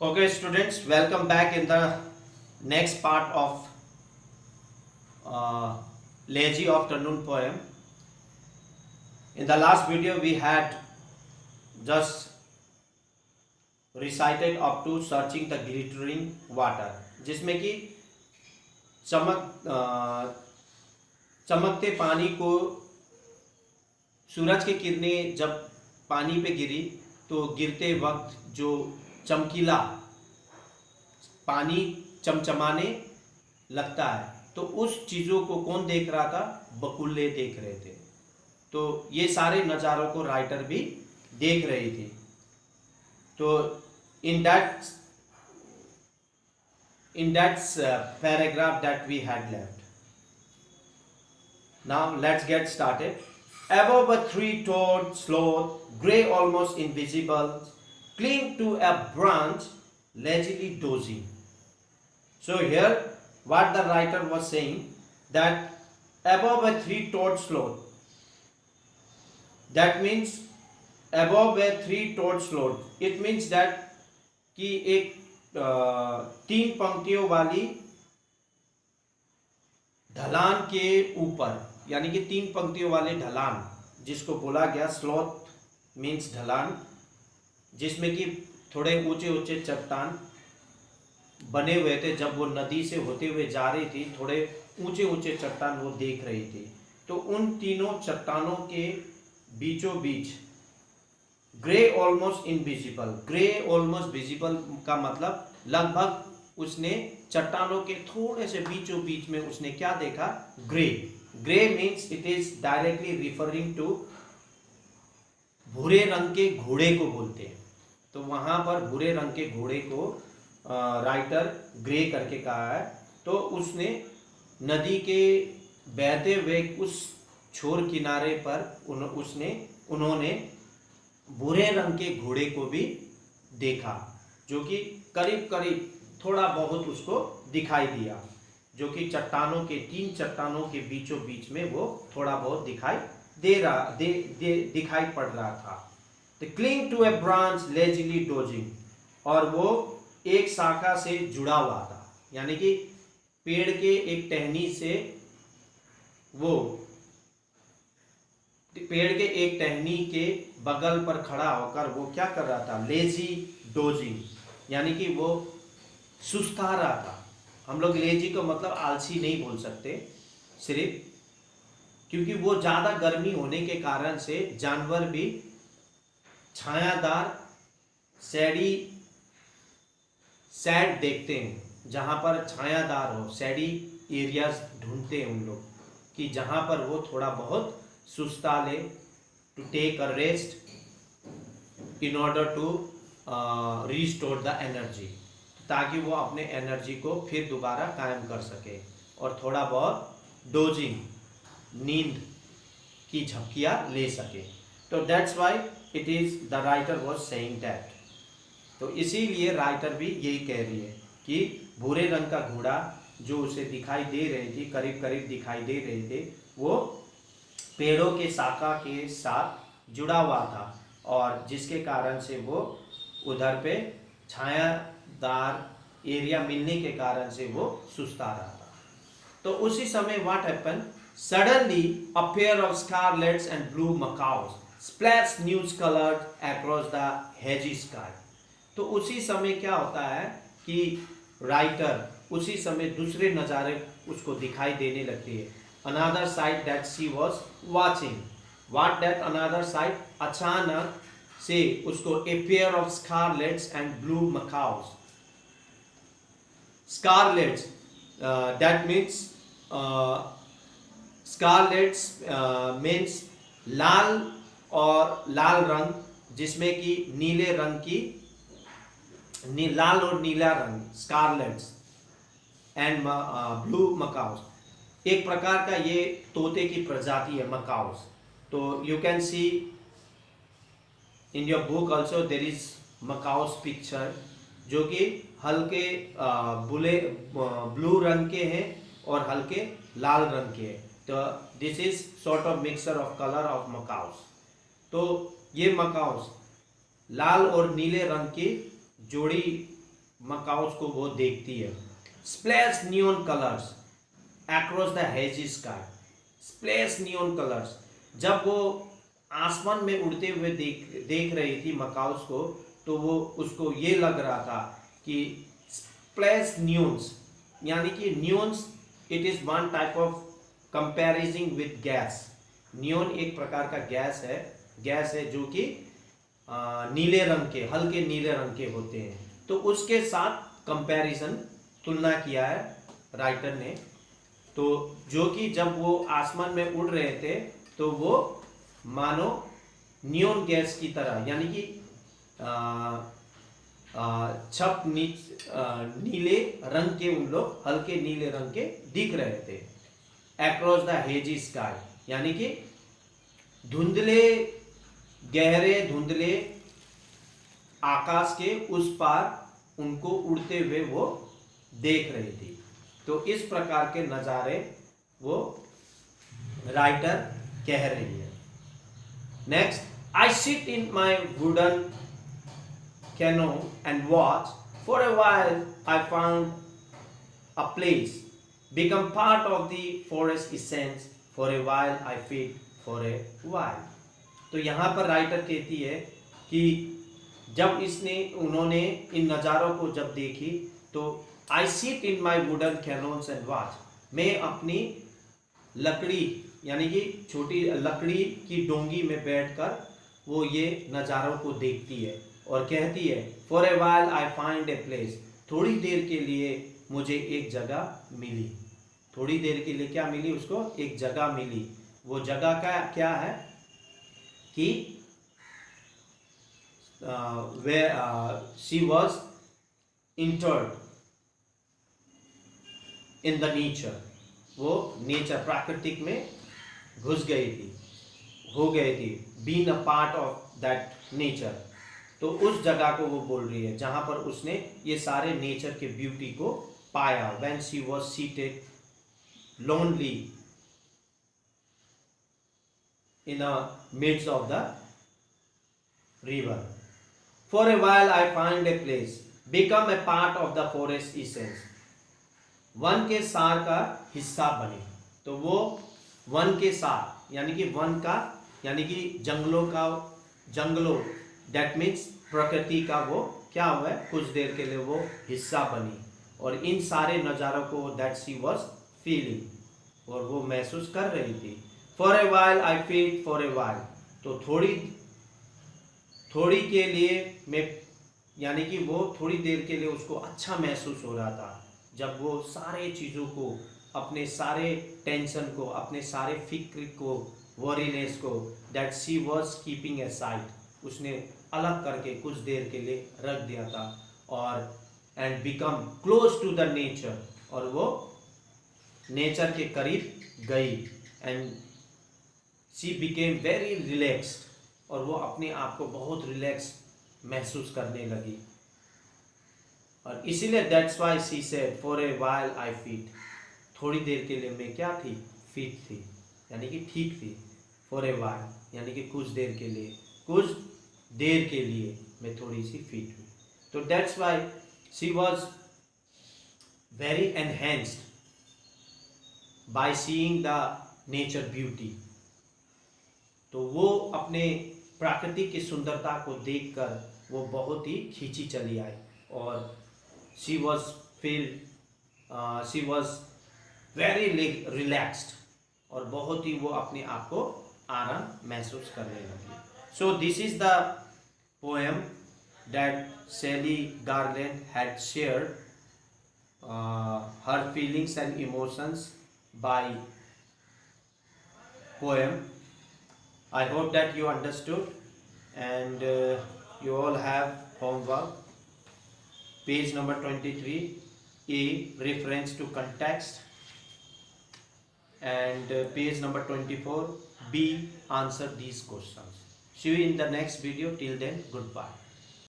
Okay, students, welcome back in the next part of uh, Lazy Afternoon poem. In the last video, we had just recited up to searching the glittering water, जिसमें कि चमकते पानी को सूरज की किरणें जब पानी पे गिरी तो गिरते वक्त जो चमकीला पानी चमचमाने लगता है, तो उस चीज़ों को कौन देख रहा था? बकुल्ले देख रहे थे। तो ये सारे नज़ारों को राइटर भी देख रही थी। तो in that paragraph that we had left, now let's get started. Above a three-toed sloth, grey almost invisible, cling to a branch, lazily dozing. So here, what the writer was saying, that above a three-toed sloth, that means above a three-toed sloth, it means that कि एक तीन पंक्तियों वाली ढलान के ऊपर, यानी कि तीन पंक्तियों वाले ढलान जिसको बोला गया स्लोथ मीन्स ढलान, जिसमें कि थोड़े ऊंचे ऊंचे चट्टान बने हुए थे। जब वो नदी से होते हुए जा रही थी, थोड़े ऊंचे ऊंचे चट्टान वो देख रही थी। तो उन तीनों चट्टानों के बीचों बीच grey almost invisible, grey almost visible का मतलब लगभग उसने चट्टानों के थोड़े से बीचों बीच में उसने क्या देखा? Grey. Grey means it is directly referring to भूरे रंग के घोड़े को बोलते हैं। तो वहां पर भूरे रंग के घोड़े को राइटर ग्रे करके कहा है। तो उसने नदी के बहते हुए उस छोर किनारे पर उन्होंने भूरे रंग के घोड़े को भी देखा, जो कि करीब करीब थोड़ा बहुत उसको दिखाई दिया, जो कि तीन चट्टानों के बीचों बीच में वो थोड़ा बहुत दिखाई पड़ रहा था। The cling to a branch lazily dozing, और वो एक शाखा से जुड़ा हुआ था, यानी कि पेड़ के एक टहनी से वो पेड़ के एक टहनी के बगल पर खड़ा होकर वो क्या कर रहा था? लेजी डोजिंग, यानी कि वो सुस्ता रहा था। हम लोग लेजी को मतलब आलसी नहीं बोल सकते सिर्फ, क्योंकि वो ज़्यादा गर्मी होने के कारण से जानवर भी छायादार सैड देखते हैं। जहाँ पर छायादार हो, सैडी एरियाज ढूंढते हैं उन लोग, कि जहाँ पर वो थोड़ा बहुत सुस्ता ले, to take a rest in order to restore the energy, ताकि वो अपने एनर्जी को फिर दोबारा कायम कर सके और थोड़ा बहुत डोजिंग, नींद की झपकियाँ ले सके। तो that's why it is the writer was saying that. तो इसीलिए राइटर भी यही कह रही है कि भूरे रंग का घोड़ा जो उसे दिखाई दे रही थी, करीब करीब दिखाई दे रहे थे, वो पेड़ों के शाखा के साथ जुड़ा हुआ था, और जिसके कारण से वो उधर पे छायादार एरिया मिलने के कारण से वो सुस्ता रहा था। तो उसी समय what happen, suddenly a pair of scarlets and blue macaws splash news coloured across the hazy sky. तो उसी समय क्या होता है कि राइटर उसी समय दूसरे नज़ारे उसको दिखाई देने लगती है। Another side that she was watching, what that another side, अचानक से उसको a pair of scarlets and blue macaws, scarlets that means scarlets means लाल और लाल रंग, जिसमें कि नीले रंग की लाल और नीला रंग, स्कारलेट्स एंड ब्लू मकाउस, एक प्रकार का ये तोते की प्रजाति है मकाउस। तो you can see in your book also there is macaws picture, जो कि हल्के ब्लू रंग के हैं और हल्के लाल रंग के हैं। तो this is sort of mixture of colour of macaws. तो ये मकाउस लाल और नीले रंग की जोड़ी मकाउस को वो देखती है। Splash neon colours across the hazy sky. Splash neon colours, जब वो आसमान में उड़ते हुए देख रही थी मकाउस को, तो वो उसको ये लग रहा था कि स्प्लैश नियॉन्स, यानी कि neons it is one type of comparison with gas. Neon एक प्रकार का गैस है जो कि नीले रंग के, हल्के नीले रंग के होते हैं। तो उसके साथ कंपैरिजन, तुलना किया है राइटर ने। तो जो कि जब वो आसमान में उड़ रहे थे तो वो मानो नियॉन गैस की तरह, यानी कि नीले रंग के, उन लोग हल्के नीले रंग के दिख रहे थे। अक्रॉस द हेजी स्काई, यानी कि धुंधले, गहरे धुंधले आकाश के उस पार उनको उड़ते हुए वो देख रही थी। तो इस प्रकार के नज़ारे वो राइटर कह रही है। Next, I sit in my wooden canoe and watch for a while I found a place become part of the forest essence for a while I feed for a while। तो यहाँ पर writer कहती है कि जब उन्होंने इन नज़ारों को जब देखी तो I seat in my wooden canoes and watch, मैं अपनी लकड़ी, यानी कि छोटी लकड़ी की डोंगी में बैठकर वो ये नज़ारों को देखती है और कहती है for a while I find a place, थोड़ी देर के लिए मुझे एक जगह मिली। थोड़ी देर के लिए क्या मिली उसको? एक जगह मिली। वो जगह का क्या है कि she was interred in the nature, वो नेचर, प्राकृतिक में घुस गई थी, हो गई थी, been a part of that nature. तो उस जगह को वो बोल रही है जहां पर उसने ये सारे नेचर के ब्यूटी को पाया। when she was seated lonely in the midst of the river, for a while I find a place become a part of the forest essence, one के सार का हिस्सा बने। तो वो वन के सार, यानी कि वन का, यानी कि जंगलों दैट मीन्स प्रकृति का वो क्या हुआ है, कुछ देर के लिए वो हिस्सा बनी और इन सारे नज़ारों को दैट शी वॉज फीलिंग, और वो महसूस कर रही थी। For a while I feel for a while, तो थोड़ी के लिए मैं, यानी कि वो थोड़ी देर के लिए उसको अच्छा महसूस हो रहा था जब वो सारे चीज़ों को, अपने सारे टेंशन को, अपने सारे फिक्र को, वरीनेस को that she was keeping A side, उसने अलग करके कुछ देर के लिए रख दिया था। और and become close to the nature, और वो नेचर के करीब गई। And she became very relaxed, और वो अपने आप को बहुत रिलैक्स महसूस करने लगी। और इसीलिए that's why she said for a while I feet, थोड़ी देर के लिए मैं क्या थी, फिट थी, यानी कि ठीक थी। फॉर ए while यानी कि कुछ देर के लिए मैं थोड़ी सी फिट हुई। तो that's why she was very enhanced by seeing the nature beauty. तो वो अपने प्रकृति की सुंदरता को देखकर वो बहुत ही खींची चली आई, और शी वॉज वेरी रिलैक्स्ड, और बहुत ही वो अपने आप को आराम महसूस करने लगी। So this is the poem that Shelley Garland had shared her feelings and emotions by poem. I hope that you understood, and you all have homework. Page number 23, A, reference to context, and page number 24, B, answer these questions. See you in the next video. Till then, goodbye.